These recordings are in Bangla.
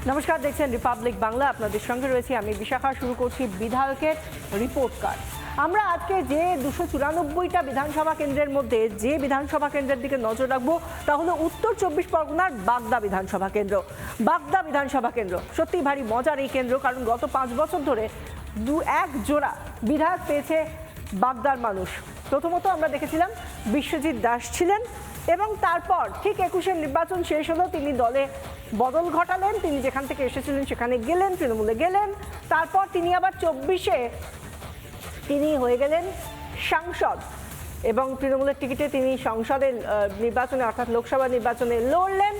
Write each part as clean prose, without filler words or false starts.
নমস্কার, দেখছেন রিপাবলিক বাংলা। আপনাদের সঙ্গে রয়েছি আমি বিশাখা। শুরু করছি বিধায়কের রিপোর্ট কার্ড। আমরা আজকে যে 294টা বিধানসভা কেন্দ্রের মধ্যে যে বিধানসভা কেন্দ্রের দিকে নজর রাখবো তা হলো উত্তর 24 পরগনার বাগদা বিধানসভা কেন্দ্র। বাগদা বিধানসভা কেন্দ্র সত্যি ভারী মজার এই কেন্দ্র, কারণ গত 5 বছর ধরে এক জোড়া বিধায়ক পেয়েছে বাগদার মানুষ। প্রথমত আমরা দেখেছিলাম বিশ্বজিৎ দাস ছিলেন, এবং তারপর ঠিক 21-এর নির্বাচন শেষ হলো, তিনি দলে বদল ঘটালেন, তিনি যেখান থেকে এসেছিলেন সেখানে গেলেন, তৃণমূলে গেলেন। তারপর তিনি আবার 24-এ তিনি হয়ে গেলেন সাংসদ, এবং তৃণমূলের টিকিটে তিনি সংসদের নির্বাচনে অর্থাৎ লোকসভা নির্বাচনে লড়লেন।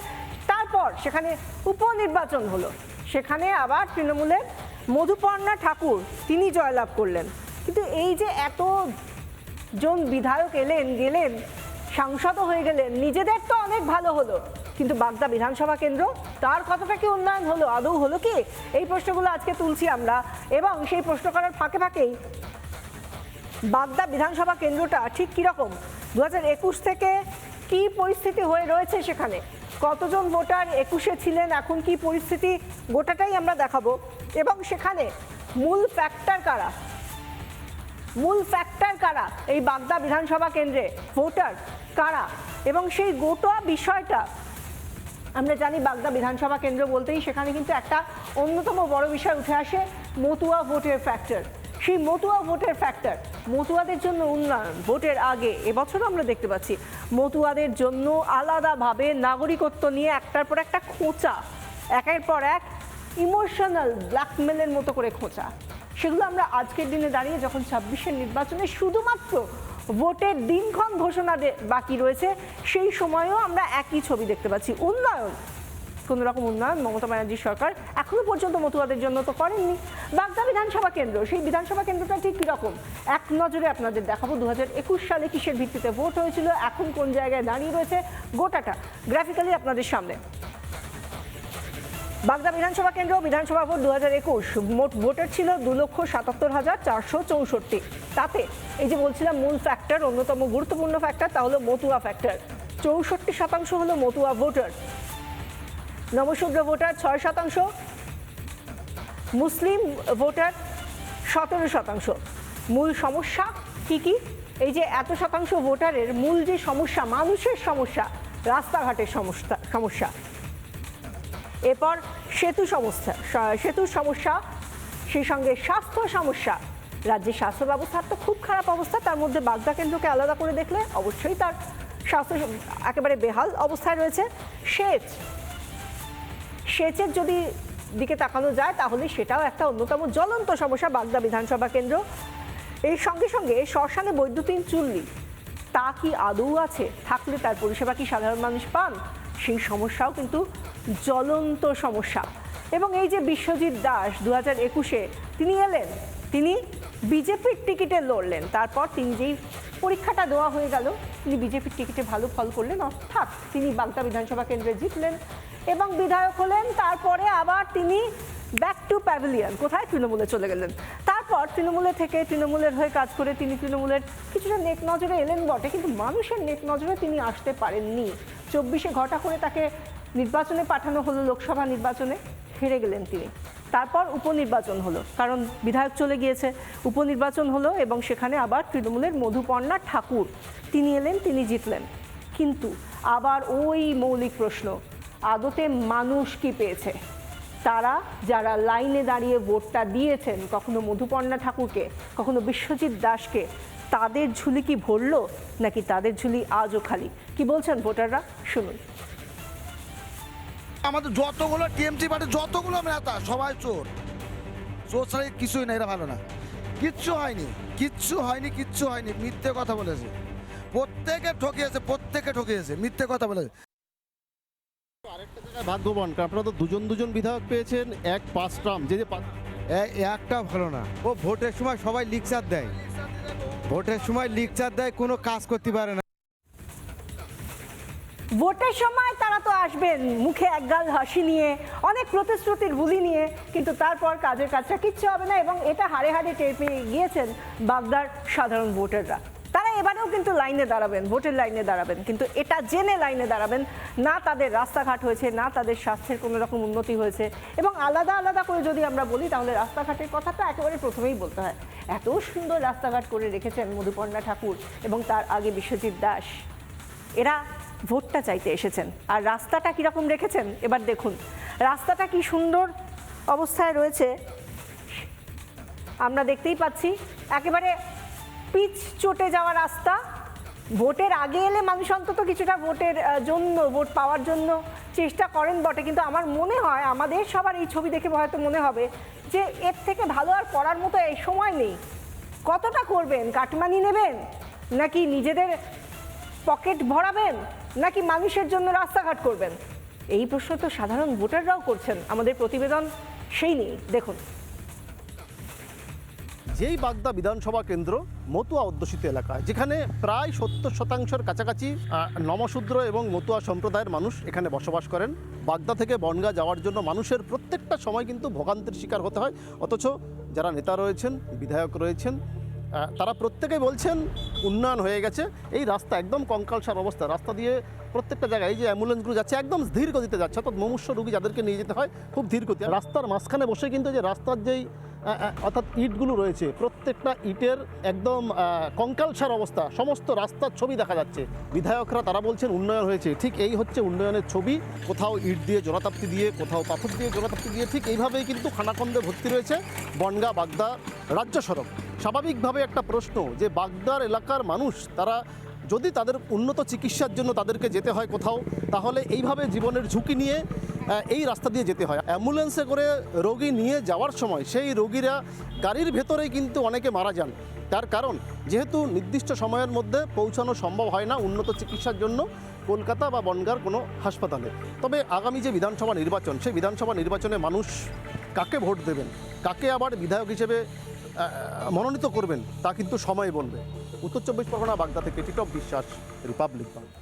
তারপর সেখানে উপনির্বাচন হলো, সেখানে আবার তৃণমূলের মধুপর্ণা ঠাকুর তিনি জয়লাভ করলেন। কিন্তু এই যে এতজন বিধায়ক এলেন গেলেন, সাংসদও হয়ে গেলেন, নিজেদের তো অনেক ভালো হলো, কিন্তু বাগদা বিধানসভা কেন্দ্র তার কতটা কি উন্নয়ন হলো, আদৌ হলো কি? এই প্রশ্নগুলো আজকে তুলছি আমরা, এবং সেই প্রশ্ন করার ফাঁকে ফাঁকেই বাগদা বিধানসভা কেন্দ্রটা ঠিক কীরকম, 2021 থেকে কি পরিস্থিতি হয়ে রয়েছে, সেখানে কতজন ভোটার 21-এ ছিলেন, এখন কি পরিস্থিতি, গোটাটাই আমরা দেখাবো। এবং সেখানে মূল ফ্যাক্টর কারা এই বাগদা বিধানসভা কেন্দ্রে, ভোটার কারা, এবং সেই গোটা বিষয়টা আমরা জানি। বাগদা বিধানসভা কেন্দ্র বলতেই সেখানে কিন্তু একটা অন্যতম বড় বিষয় উঠে আসে, মতুয়া ভোটের ফ্যাক্টর। সেই মতুয়া ভোটের ফ্যাক্টর, মতুয়াদের জন্য উন্নয়ন ভোটের আগে এবছরও আমরা দেখতে পাচ্ছি মতুয়াদের জন্য আলাদাভাবে নাগরিকত্ব নিয়ে একটার পর একটা খোঁচা, একের পর এক ইমোশনাল ব্ল্যাকমেলের মতো করে খোঁচা। সেগুলো আমরা আজকের দিনে দাঁড়িয়ে যখন 26-এর নির্বাচনে শুধুমাত্র ভোটের দিনক্ষণ ঘোষণা বাকি রয়েছে, সেই সময়েও আমরা একই ছবি দেখতে পাচ্ছি। উন্নয়ন, কোনো রকম উন্নয়ন মমতা ব্যানার্জির সরকার এখনো পর্যন্ত মতুয়াদের জন্য তো করেননি। বাগদা বিধানসভা কেন্দ্র, সেই বিধানসভা কেন্দ্রটা ঠিক কীরকম এক নজরে আপনাদের দেখাবো। 2021 সালে কিসের ভিত্তিতে ভোট হয়েছিল, এখন কোন জায়গায় দাঁড়িয়ে রয়েছে, গোটাটা গ্রাফিক্যালি আপনাদের সামনে। বাগদা বিধানসভা কেন্দ্র, বিধানসভা ভোট 2021, মোট ভোটার ছিল 2,77,464। তাতে এই যে বলছিলাম মূল ফ্যাক্টর, অন্যতম গুরুত্বপূর্ণ ফ্যাক্টর, তা হলো মতুয়া ফ্যাক্টর। 64% হলো মতুয়া ভোটার, নবশূদ্র ভোটার 6%, মুসলিম ভোটার 17%। মূল সমস্যা কি কি? এই যে এত শতাংশ ভোটারের মূল যে সমস্যা, মানুষের সমস্যা, রাস্তাঘাটের সমস্যা, এরপর সেতুর সমস্যা, সেই সঙ্গে স্বাস্থ্য সমস্যা। রাজ্যের স্বাস্থ্য ব্যবস্থার তো খুব খারাপ অবস্থা, তার মধ্যে বাগদা কেন্দ্রকে আলাদা করে দেখলে অবশ্যই তার স্বাস্থ্য একেবারে বেহাল অবস্থায় রয়েছে। সেচের যদি দিকে তাকানো যায় তাহলে সেটাও একটা অন্যতম জ্বলন্ত সমস্যা বাগদা বিধানসভা কেন্দ্র। এর সঙ্গে সঙ্গে শ্মশানে বৈদ্যুতিন চুল্লি, তা কি আদৌ আছে? থাকলে তার পরিষেবা কি সাধারণ মানুষ পান? সেই সমস্যাও কিন্তু জ্বলন্ত সমস্যা। এবং এই যে বিশ্বজিৎ দাস 2021-এ তিনি এলেন, তিনি বিজেপির টিকিটে লড়লেন, তারপর তিনি যেই পরীক্ষাটা দেওয়া হয়ে গেল, তিনি বিজেপির টিকিটে ভালো ফল করলেন, অর্থাৎ তিনি বাগদা বিধানসভা কেন্দ্রে জিতলেন এবং বিধায়ক হলেন। তারপরে আবার তিনি ব্যাক টু প্যাভিলিয়ন, কোথায়, তৃণমূলে চলে গেলেন। তারপর তৃণমূলে থেকে তৃণমূলের হয়ে কাজ করে তিনি তৃণমূলের কিছুটা নেক নজরে এলেন বটে, কিন্তু মানুষের নেক নজরে তিনি আসতে পারেননি। 24-এ ঘটা করে তাকে নির্বাচনে পাঠানো হলো, লোকসভা নির্বাচনে হেরে গেলেন তিনি। তারপর উপনির্বাচন হলো, কারণ বিধায়ক চলে গিয়েছে, উপনির্বাচন হলো, এবং সেখানে আবার তৃণমূলের মধুপর্ণা ঠাকুর তিনি এলেন, তিনি জিতলেন। কিন্তু আবার ওই মৌলিক প্রশ্ন, আদতে মানুষ কি পেয়েছে? তারা যারা লাইনে দাঁড়িয়ে ভোটটা দিয়েছেন, কখনো মধুপর্ণা ঠাকুরকে, কখনো বিশ্বজিৎ দাসকে, তাদের ঝুলি কি ভরলো, নাকি তাদের ঝুলি আজও খালি? কি বলছেন ভোটাররা, শুনুন। আমাদের যতগুলো টিএমসি পার্টি, যতগুলো নেতা, সবাই চোর ছাড়া কিছুই না, এরা ভালো না, কিচ্ছু হয়নি, মিথ্যে কথা বলেছে, প্রত্যেকে ঠকিয়েছে, মিথ্যে কথা বলেছে। আরেকটা জায়গায় ভাগ্যবান, কারণ আপনারা তো দুজন বিধায়ক পেয়েছেন, এক 5 টার্ম, যে একটা ভালো না। ও ভোটের সময় সবাই লিকচার দেয়, কোনো কাজ করতে পারে না। ভোটের সময় তারা তো আসবেন মুখে একগাল হাসি নিয়ে, অনেক প্রতিশ্রুতির বুলি নিয়ে, কিন্তু তারপর কাজের কাজটা কিচ্ছু হবে না। এবং এটা হাড়ে হাড়ে টের পেয়ে গিয়েছেন বাগদার সাধারণ ভোটাররা। তারা এবারেও কিন্তু লাইনে দাঁড়াবেন, ভোটের লাইনে দাঁড়াবেন, কিন্তু এটা জেনে লাইনে দাঁড়াবেন না তাদের রাস্তাঘাট হয়েছে, না তাদের স্বাস্থ্যের কোনো রকম উন্নতি হয়েছে। এবং আলাদা আলাদা করে যদি আমরা বলি তাহলে রাস্তাঘাটের কথাটা একেবারে প্রথমেই বলতে হয়। এত সুন্দর রাস্তাঘাট করে রেখেছেন মধুপর্ণা ঠাকুর এবং তার আগে বিশ্বজিৎ দাস, এরা ভোটটা চাইতে এসেছেন। আর রাস্তাটা কীরকম রেখেছেন এবার দেখুন, রাস্তাটা কি সুন্দর অবস্থায় রয়েছে আমরা দেখতেই পাচ্ছি। একেবারে পিচ চটে যাওয়া রাস্তা। ভোটের আগে এলে মানুষ অন্তত কিছুটা ভোটের জন্য, ভোট পাওয়ার জন্য চেষ্টা করেন বটে, কিন্তু আমার মনে হয় আমাদের সবার এই ছবি দেখে হয়তো মনে হবে যে এর থেকে ভালো আর করার মতো এই সময় নেই। কতটা করবেন? কাটমানি নেবেন, নাকি নিজেদের পকেট ভরাবেন, নাকি মানুষের জন্য রাস্তাঘাট করবেন? এই প্রশ্ন তো সাধারণ ভোটাররাও করছেন। আমাদের প্রতিবেদন সেই নিয়ে দেখুন। যেই বাগদা বিধানসভা কেন্দ্র মতুয়া অধ্যুষিত এলাকায়, যেখানে প্রায় 70% কাছাকাছি নমশূদ্র এবং মতুয়া সম্প্রদায়ের মানুষ এখানে বসবাস করেন। বাগদা থেকে বনগাঁ যাওয়ার জন্য মানুষের প্রত্যেকটা সময় কিন্তু ভোগান্তির শিকার হতে হয়। অথচ যারা নেতা রয়েছেন, বিধায়ক রয়েছেন, তারা প্রত্যেকেই বলছেন উন্নয়ন হয়ে গেছে। এই রাস্তা একদম কঙ্কালসার অবস্থা, রাস্তা দিয়ে প্রত্যেকটা জায়গায় এই যে অ্যাম্বুলেন্সগুলো যাচ্ছে একদম ধীর গতিতে যাচ্ছে, অর্থাৎ মুমূর্ষু রোগী যাদেরকে নিয়ে যেতে হয় খুব ধীর গতি। রাস্তার মাঝখানে বসে কিন্তু যে রাস্তার যেই অর্থাৎ ইটগুলো রয়েছে, প্রত্যেকটা ইটের একদম কঙ্কালসার অবস্থা, সমস্ত রাস্তার ছবি দেখা যাচ্ছে। বিধায়করা তারা বলছেন উন্নয়ন হয়েছে, ঠিক এই হচ্ছে উন্নয়নের ছবি। কোথাও ইট দিয়ে জোড়াতাপ্তি দিয়ে, কোথাও পাথর দিয়ে জোড়াতাপ্তি দিয়ে, ঠিক এইভাবেই কিন্তু খানাখন্দে ভর্তি রয়েছে বনগাঁ বাগদা রাজ্য সড়ক। স্বাভাবিকভাবে একটা প্রশ্ন যে বাগদার এলাকার মানুষ, তারা যদি তাদের উন্নত চিকিৎসার জন্য তাদেরকে যেতে হয় কোথাও, তাহলে এইভাবে জীবনের ঝুঁকি নিয়ে এই রাস্তা দিয়ে যেতে হয়। অ্যাম্বুলেন্সে করে রোগী নিয়ে যাওয়ার সময় সেই রোগীরা গাড়ির ভেতরেই কিন্তু অনেকে মারা যান। তার কারণ যেহেতু নির্দিষ্ট সময়ের মধ্যে পৌঁছানো সম্ভব হয় না উন্নত চিকিৎসার জন্য কলকাতা বা বনগাঁর কোনো হাসপাতালে। তবে আগামী যে বিধানসভা নির্বাচন, সেই বিধানসভা নির্বাচনে মানুষ কাকে ভোট দেবেন, কাকে আবার বিধায়ক হিসেবে মনোনীত করবেন, তা কিন্তু সময় বলবে। উত্তর 24 পরগনা বাগদা থেকে টিটপ বিশ্বাস, রিপাবলিক বাংলা।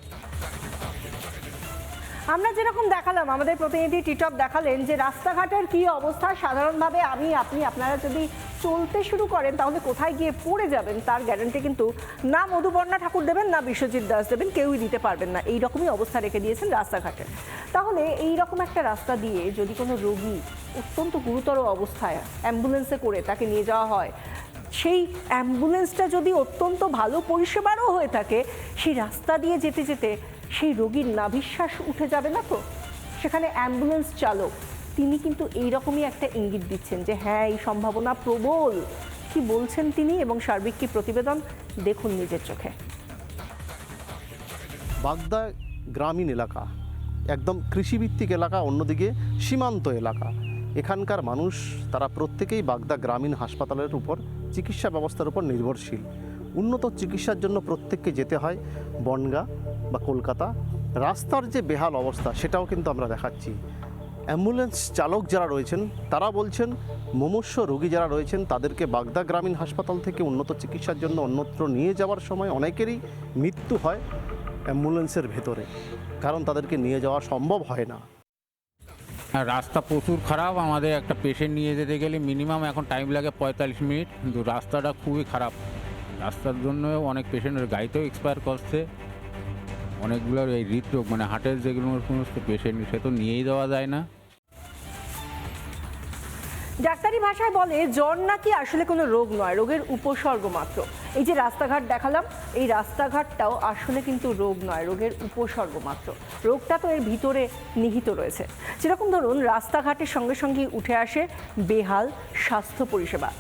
আমরা যেরকম দেখালাম, আমাদের প্রতিনিধি টিটপ দেখালেন যে রাস্তাঘাটের কি অবস্থা। সাধারণভাবে আমি, আপনি, আপনারা যদি চলতে শুরু করেন তাহলে কোথায় গিয়ে পড়ে যাবেন তার গ্যারান্টি কিন্তু না মধুপর্ণা ঠাকুর দেবেন, না বিশ্বজিৎ দাস দেবেন, কেউই দিতে পারবেন না। এই রকমই অবস্থা রেখে দিয়েছেন রাস্তাঘাটের। তাহলে এই রকম একটা রাস্তা দিয়ে যদি কোনো রোগী অত্যন্ত গুরুতর অবস্থায় অ্যাম্বুলেন্সে করে তাকে নিয়ে যাওয়া হয়, সেই অ্যাম্বুলেন্সটা যদি অত্যন্ত ভালো পরিষেবারও হয়ে থাকে, সেই রাস্তা দিয়ে যেতে যেতে সেই রোগীর নাভিশ্বাস উঠে যাবে না তো? সেখানে অ্যাম্বুলেন্স চালক তিনি কিন্তু এইরকমই একটা ইঙ্গিত দিচ্ছেন যে হ্যাঁ, এই সম্ভাবনা প্রবল। কি বলছেন তিনি এবং সার্বিক কি প্রতিবেদন দেখুন নিজের চোখে। বাগদা গ্রামীণ এলাকা, একদম কৃষিভিত্তিক এলাকা, অন্যদিকে সীমান্ত এলাকা। এখানকার মানুষ তারা প্রত্যেকেই বাগদা গ্রামীণ হাসপাতালের উপর, চিকিৎসা ব্যবস্থার উপর নির্ভরশীল। উন্নত চিকিৎসার জন্য প্রত্যেককে যেতে হয় বনগাঁ বা কলকাতা। রাস্তার যে বেহাল অবস্থা সেটাও কিন্তু আমরা দেখাচ্ছি। অ্যাম্বুলেন্স চালক যারা রয়েছেন তারা বলছেন মুমূর্ষু রোগী যারা রয়েছেন তাদেরকে বাগদা গ্রামীণ হাসপাতাল থেকে উন্নত চিকিৎসার জন্য অন্যত্র নিয়ে যাওয়ার সময় অনেকেরই মৃত্যু হয় অ্যাম্বুলেন্সের ভেতরে, কারণ তাদেরকে নিয়ে যাওয়া সম্ভব হয় না। রাস্তা প্রচুর খারাপ। আমাদের একটা পেশেন্ট নিয়ে যেতে গেলে মিনিমাম এখন টাইম লাগে 45 মিনিট, কিন্তু রাস্তাটা খুবই খারাপ। রাস্তার জন্য অনেক পেশেন্টের গাড়িতেও এক্সপায়ার করছে। অনেকগুলোর এই হৃদরোগ মানে হার্টের যেগুলো সমস্ত পেশেন্ট, সে তো নিয়েই দেওয়া যায় না। ডাক্তারি ভাষায় বলে জ্বর নাকি আসলে কোনো রোগ নয়, রোগের উপসর্গ মাত্র। এই যে রাস্তাঘাট দেখালাম, এই রাস্তাঘাটটাও আসলে কিন্তু রোগ নয়, রোগের উপসর্গ মাত্র। রোগটা তো এর ভিতরে নিহিত রয়েছে। যেরকম ধরুন রাস্তাঘাটের সঙ্গে সঙ্গে উঠে আসে বেহাল স্বাস্থ্য পরিষেবা।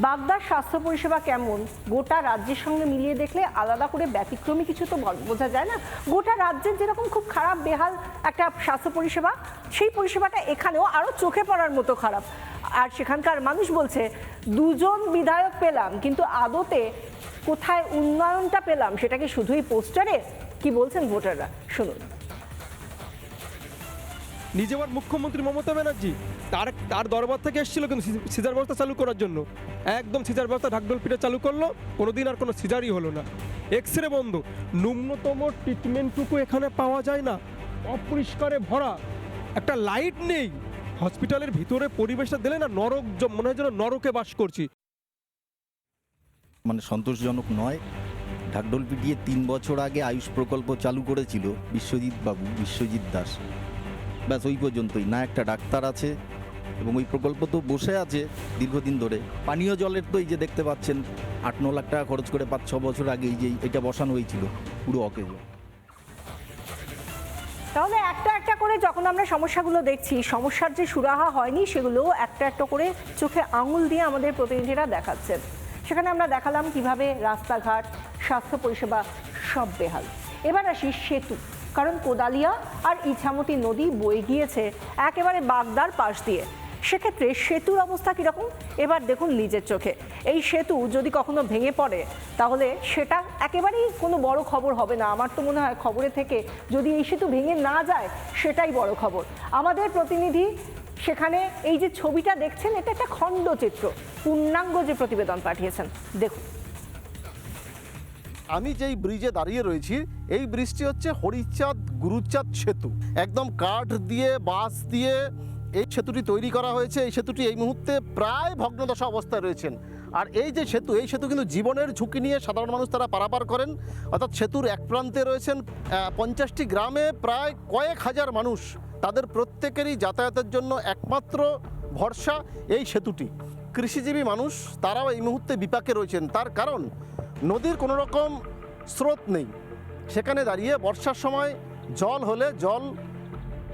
বাগদার স্বাস্থ্য পরিষেবা কেমন গোটা রাজ্যের সঙ্গে মিলিয়ে দেখলে আলাদা করে ব্যতিক্রমী কিছু তো বোঝা যায় না। গোটা রাজ্যের যেরকম খুব খারাপ বেহাল একটা স্বাস্থ্য পরিষেবা, সেই পরিষেবাটা এখানেও আরও চোখে পড়ার মতো খারাপ। আর সেখানকার মানুষ বলছে 2জন বিধায়ক পেলাম, কিন্তু আদতে কোথায় উন্নয়নটা পেলাম সেটা কি শুধুই পোস্টারে? কি বলছেন ভোটাররা, শুনুন। নিজেবার মুখ্যমন্ত্রী মমতা ব্যানার্জি তার দরবার থেকে এসেছিল কিন্তু সিজার ব্যবস্থা চালু করার জন্য। একদম সিজার ব্যবস্থা ঢাকঢোল পিঠে চালু করলো, কোনোদিন আর কোনো সিজারই হলো না। এক্সরে বন্ধ, ন্যূনতম ট্রিটমেন্টটুকু এখানে পাওয়া যায় না, অপরিষ্কারে ভরা, একটা লাইট নেই। হসপিটালের ভিতরে পরিবেশটা দিলে না নরক, মনে হয় যেন নরকে বাস করছি। মানে সন্তোষজনক নয়। ঢাকঢোল পিটিয়ে 3 বছর আগে আয়ুষ প্রকল্প চালু করেছিল বিশ্বজিৎ দাস। ব্যাস ওই পর্যন্তই, না একটা ডাক্তার আছে, এবং ওই প্রকল্প তো বসে আছে দীর্ঘদিন ধরে। পানীয় জলের তো এই যে দেখতে পাচ্ছেন 8-9 লাখ টাকা খরচ করে 5-6 বছর আগে এই যে এটা বসানো হয়েছিল, পুরো অকেজ। তাহলে একটা একটা করে যখন আমরা সমস্যাগুলো দেখছি, সমস্যার যে সুরাহা হয়নি সেগুলো একটা একটা করে চোখে আঙুল দিয়ে আমাদের প্রতিনিধিরা দেখাচ্ছেন। সেখানে আমরা দেখালাম কিভাবে রাস্তাঘাট, স্বাস্থ্য পরিষেবা সব বেহাল। এবার আসি সেতু, কারণ কোদালিয়া আর ইছামতি নদী বয়ে গিয়েছে একেবারে বাগদার পাশ দিয়ে। সেক্ষেত্রে সেতুর অবস্থা কীরকম এবার দেখুন নিজের চোখে। এই সেতু যদি কখনো ভেঙে পড়ে তাহলে সেটা একেবারেই কোনো বড় খবর হবে না। আমার তো মনে হয় খবরে থেকে যদি এই সেতু ভেঙে না যায় সেটাই বড় খবর। আমাদের প্রতিনিধি সেখানে এই যে ছবিটা দেখছেন, এটা একটা খণ্ডচিত্র, পূর্ণাঙ্গ যে প্রতিবেদন পাঠিয়েছেন দেখুন। আমি যেই ব্রিজে দাঁড়িয়ে রয়েছি, এই ব্রিজটি হচ্ছে হরিচাঁদ গুরুচাঁদ সেতু। একদম কাঠ দিয়ে, বাঁশ দিয়ে এই সেতুটি তৈরি করা হয়েছে। এই সেতুটি এই মুহূর্তে প্রায় ভগ্নদশা অবস্থায় রয়েছেন। আর এই যে সেতু, এই সেতু কিন্তু জীবনের ঝুঁকি নিয়ে সাধারণ মানুষ তারা পারাপার করেন। অর্থাৎ সেতুর এক প্রান্তে রয়েছেন 50টি গ্রামে প্রায় কয়েক হাজার মানুষ। তাদের প্রত্যেকেরই যাতায়াতের জন্য একমাত্র ভরসা এই সেতুটি। কৃষিজীবী মানুষ তারাও এই মুহূর্তে বিপাকে রয়েছেন। তার কারণ নদীর কোনো রকম স্রোত নেই। সেখানে দাঁড়িয়ে বর্ষার সময় জল হলে জল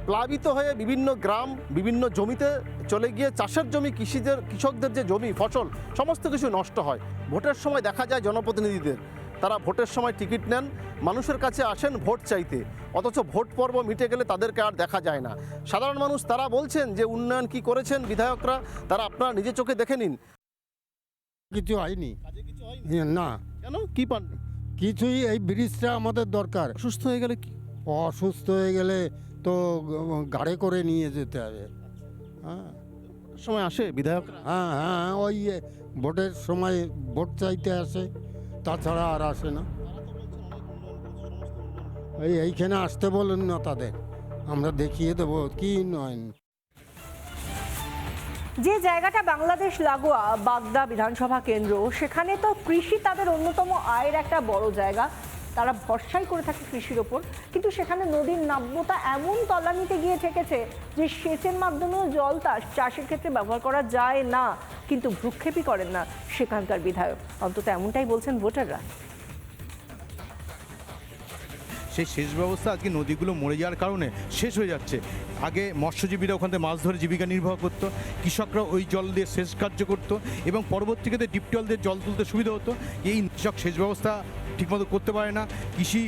প্লাবিত হয়ে বিভিন্ন গ্রাম, বিভিন্ন জমিতে চলে গিয়ে চাষের জমি, কৃষকদের যে জমি, ফসল সমস্ত কিছু নষ্ট হয়। ভোটের সময় দেখা যায় জনপ্রতিনিধিদের, তারা ভোটের সময় টিকিট নেন, মানুষের কাছে আসেন ভোট চাইতে, অথচ ভোট পর্ব মিটে গেলে তাদেরকে আর দেখা যায় না। সাধারণ মানুষ তারা বলছেন যে উন্নয়ন কি করেছেন বিধায়করা, তারা আপনারা নিজের চোখে দেখে নিন। কিছু হয়নি না। কেন, কি পান? কিছুই, এই ব্রিজটা আমাদের দরকার। অসুস্থ হয়ে গেলে কি? অসুস্থ হয়ে গেলে তো গাড়ি করে নিয়ে যেতে হবে। হ্যাঁ সময় আসে বিধায়করা? হ্যাঁ হ্যাঁ, ওই ভোটের সময় ভোট চাইতে আসে, তাছাড়া আর আসে না। এইখানে আসতে বলেন না তাদের, আমরা দেখিয়ে দেবো কি নয়। যে জায়গাটা বাংলাদেশ লাগোয়া বাগদা বিধানসভা কেন্দ্র, সেখানে তো কৃষি তাদের অন্যতম আয়ের একটা বড় জায়গা। তারা ভরসাই করে থাকে কৃষির ওপর, কিন্তু সেখানে নদীর নাব্যতা এমন তলানিতে গিয়ে ঠেকেছে যে সেচের মাধ্যমেও জল চাষের ক্ষেত্রে ব্যবহার করা যায় না। কিন্তু ভ্রুক্ষেপই করেন না সেখানকার বিধায়ক, অন্তত এমনটাই বলছেন ভোটাররা। সেই সেচ ব্যবস্থা আজকে নদীগুলো মরে যাওয়ার কারণে শেষ হয়ে যাচ্ছে। আগে মৎস্যজীবীরা ওখান থেকে মাছ ধরে জীবিকা নির্বাহ করতো, কৃষকরা ওই জল দিয়ে সেচ কার্য করতো, এবং পরবর্তীতে ডিপটিউবওয়েল দিয়ে জল তুলতে সুবিধা হতো। এই কৃষক সেচ ব্যবস্থা ঠিকমতো করতে পারে না। কৃষি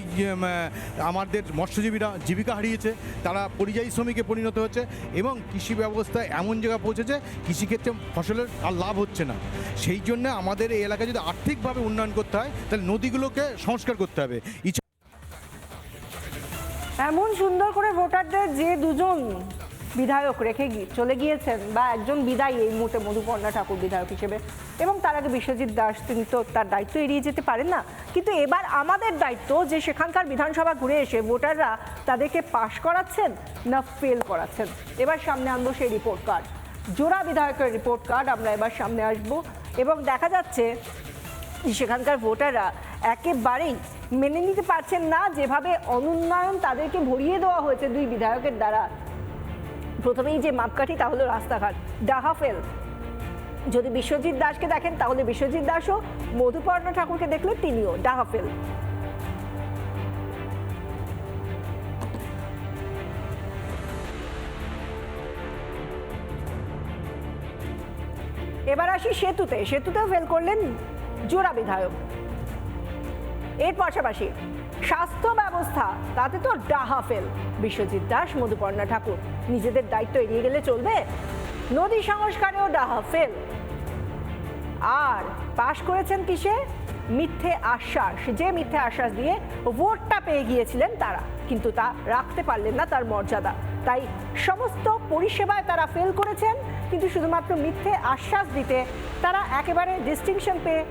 আমাদের মৎস্যজীবীরা জীবিকা হারিয়েছে, তারা পরিযায়ী শ্রমিকে পরিণত হচ্ছে, এবং কৃষি ব্যবস্থা এমন জায়গায় পৌঁছেছে কৃষিক্ষেত্রে ফসলের আর লাভ হচ্ছে না। সেই জন্য আমাদের এই এলাকায় যদি আর্থিকভাবে উন্নয়ন করতে হয় তাহলে নদীগুলোকে সংস্কার করতে হবে। এমন সুন্দর করে ভোটারদের যে দুজন বিধায়ক রেখে চলে গিয়েছেন, বা একজন বিদায়ী এই মুহূর্তে মধুপর্ণা ঠাকুর বিধায়ক হিসেবে, এবং তার আগে বিশ্বজিৎ দাস, তিনি তো তার দায়িত্ব এড়িয়ে যেতে পারেন না। কিন্তু এবার আমাদের দায়িত্ব যে সেখানকার বিধানসভা ঘুরে এসে ভোটাররা তাদেরকে পাশ করাচ্ছেন না ফেল করাচ্ছেন। এবার সামনে আনবো সেই রিপোর্ট কার্ড, জোড়া বিধায়কের রিপোর্ট কার্ড আমরা এবার সামনে আসবো, এবং দেখা যাচ্ছে সেখানকার ভোটাররা একেবারেই মেনে নিতে পারছেন না যেভাবে অনুন্নয়ন তাদেরকে ভরিয়ে দেওয়া হয়েছে দুই বিধায়কের দ্বারা। প্রথমেই যে মাপকাঠি তা হলো রাস্তাঘাট, ডাহা ফেল। যদি বিশ্বজিৎ দাসকে দেখেন তাহলে বিশ্বজিৎ দাসও, মধুপর্ণা ঠাকুরকে দেখলে তিনিও ডাহা ফেল। এবার আসি সেতুতেও ফেল করলেন জোড়া বিধায়ক। এর পাশাপাশি স্বাস্থ্য ব্যবস্থা, তাতে তো ডাহা ফেল। বিশ্বজিৎ দাস, মধুপর্ণা ঠাকুর নিজেদের দায়িত্ব এড়িয়ে গেলে চলবে? নদী সংস্কারেও ডাহা ফেল। আর পাশ করেছেন কিসে? মিথ্যে আশ্বাস, যে মিথ্যে আশ্বাস দিয়ে ভোটটা পেয়ে গিয়েছিলেন তারা, কিন্তু তা রাখতে পারলেন না তার মর্যাদা। তাই সমস্ত পরিষেবায় তারা ফেল করেছেন, কিন্তু শুধুমাত্র মিথ্যে আশ্বাস দিতে তারা একেবারে ডিস্টিংশন পেয়ে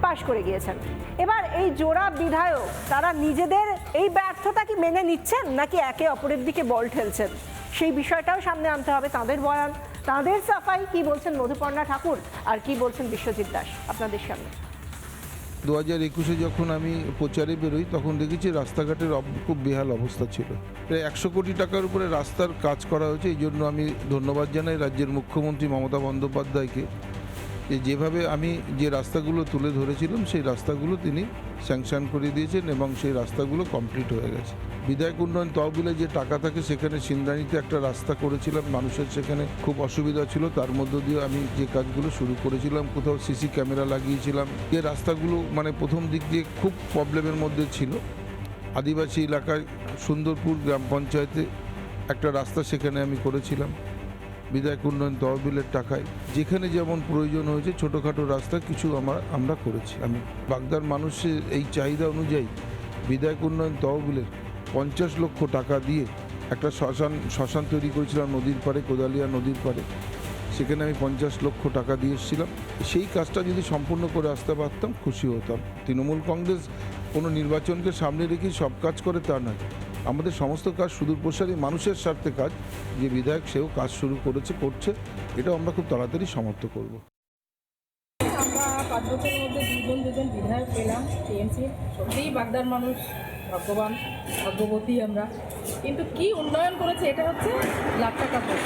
পাশ করে গিয়েছেন। এবার এই জোড়া বিধায়ক তারা নিজেদের এই ব্যর্থতা কি মেনে নিচ্ছেন, নাকি একে অপরের দিকে বল ঠেলছেন? সেই বিষয়টাও সামনে আনতে হবে। তাদের বয়ান, তাদের সাফাই, কি বলছেন মধুপর্ণা ঠাকুর আর কি বলছেন বিশ্বজিৎ দাস আপনাদের সামনে। 2021-এ যখন আমি প্রচারে বেরোই তখন দেখেছি রাস্তাঘাটের খুব বেহাল অবস্থা ছিল। প্রায় 100 কোটি টাকার উপরে রাস্তার কাজ করা হয়েছে। এই জন্য আমি ধন্যবাদ জানাই রাজ্যের মুখ্যমন্ত্রী মমতা বন্দ্যোপাধ্যায়কে, যেভাবে আমি যে রাস্তাগুলো তুলে ধরেছিলাম সেই রাস্তাগুলো তিনি স্যাংশন করে দিয়েছেন এবং সেই রাস্তাগুলো কমপ্লিট হয়ে গেছে। বিধায়ক উন্নয়ন তহবিলে যে টাকা থাকে সেখানে সিন্দ্রাণীতে একটা রাস্তা করেছিলাম, মানুষের সেখানে খুব অসুবিধা ছিল, তার মধ্য দিয়ে আমি যে কাজগুলো শুরু করেছিলাম, কোথাও সিসি ক্যামেরা লাগিয়েছিলাম। যে রাস্তাগুলো মানে প্রথম দিক দিয়ে খুব প্রবলেমের মধ্যে ছিল, আদিবাসী এলাকায় সুন্দরপুর গ্রাম পঞ্চায়েতে একটা রাস্তা সেখানে আমি করেছিলাম বিধায়ক উন্নয়ন তহবিলের টাকায়। যেখানে যেমন প্রয়োজন হয়েছে ছোটোখাটো রাস্তা কিছু আমরা করেছি। আমি বাগদার মানুষের এই চাহিদা অনুযায়ী বিধায়ক উন্নয়ন তহবিলের 50 লক্ষ টাকা দিয়ে একটা শ্মশান তৈরি করেছিলাম নদীর পাড়ে, কোদালিয়া নদীর পাড়ে। সেখানে আমি 50 লক্ষ টাকা দিয়ে এসেছিলাম। সেই কাজটা যদি সম্পূর্ণ করে আসতে পারতাম খুশি হতাম। তৃণমূল কংগ্রেস কোনো নির্বাচনকে সামনে রেখে সব কাজ করে তা নয়, আমাদের সমস্ত কাজ সুদূরপ্রসারী মানুষের স্বার্থে কাজ। যে বিধায়ক সেও কাজ শুরু করছে, এটাও আমরা খুব তাড়াতাড়ি সমাপ্ত করব। আমরা 5 বছরের মধ্যে দুজন বিধায়ক পেলাম টিএমসির। সত্যিই বাগদার মানুষ ভাগ্যবান, ভাগ্যবতী আমরা। কিন্তু কি উন্নয়ন করেছে এটা হচ্ছে লাখ টাকা করে।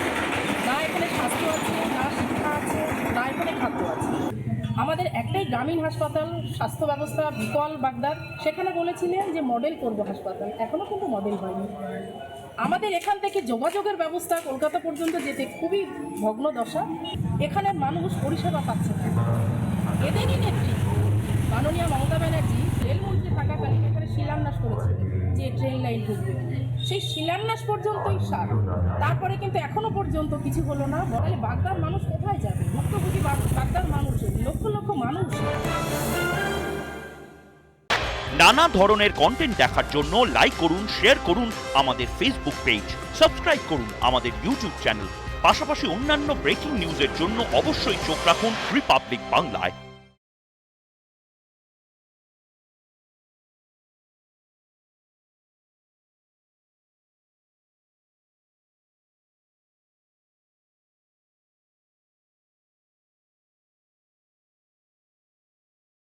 না এখানে স্বাস্থ্য আছে, না শিক্ষা আছে, না এখানে খাদ্য আছে। আমাদের একটাই গ্রামীণ হাসপাতাল, স্বাস্থ্য ব্যবস্থা বিকল বাগদার। সেখানে বলেছিলেন যে মডেল করব হাসপাতাল, এখনও কিন্তু মডেল হয়নি। আমাদের এখান থেকে যোগাযোগের ব্যবস্থা কলকাতা পর্যন্ত যেতে খুবই ভগ্ন দশা। এখানের মানুষ পরিষেবা পাচ্ছে না। এদেরই নেত্রী মাননীয় মমতা ব্যানার্জি রেলমন্ত্রী থাকাকালীন এখানে শিলান্যাস করেছিলেন যে ট্রেন লাইন ঢুকবে। সেই শিলান্যাস পর্যন্তই সার, তারপরে কিন্তু এখনো পর্যন্ত কিছু হলো না। বলে বাগদার মানুষ কোথায় যাবে? ভুক্তভোগী বাগদার মানুষ, লক্ষ লক্ষ মানুষ। নানা ধরনের কন্টেন্ট দেখার জন্য লাইক করুন, শেয়ার করুন আমাদের ফেসবুক পেজ, সাবস্ক্রাইব করুন আমাদের ইউটিউব চ্যানেল। পাশাপাশি অন্যান্য ব্রেকিং নিউজের জন্য অবশ্যই চোখ রাখুন রিপাবলিক বাংলায়।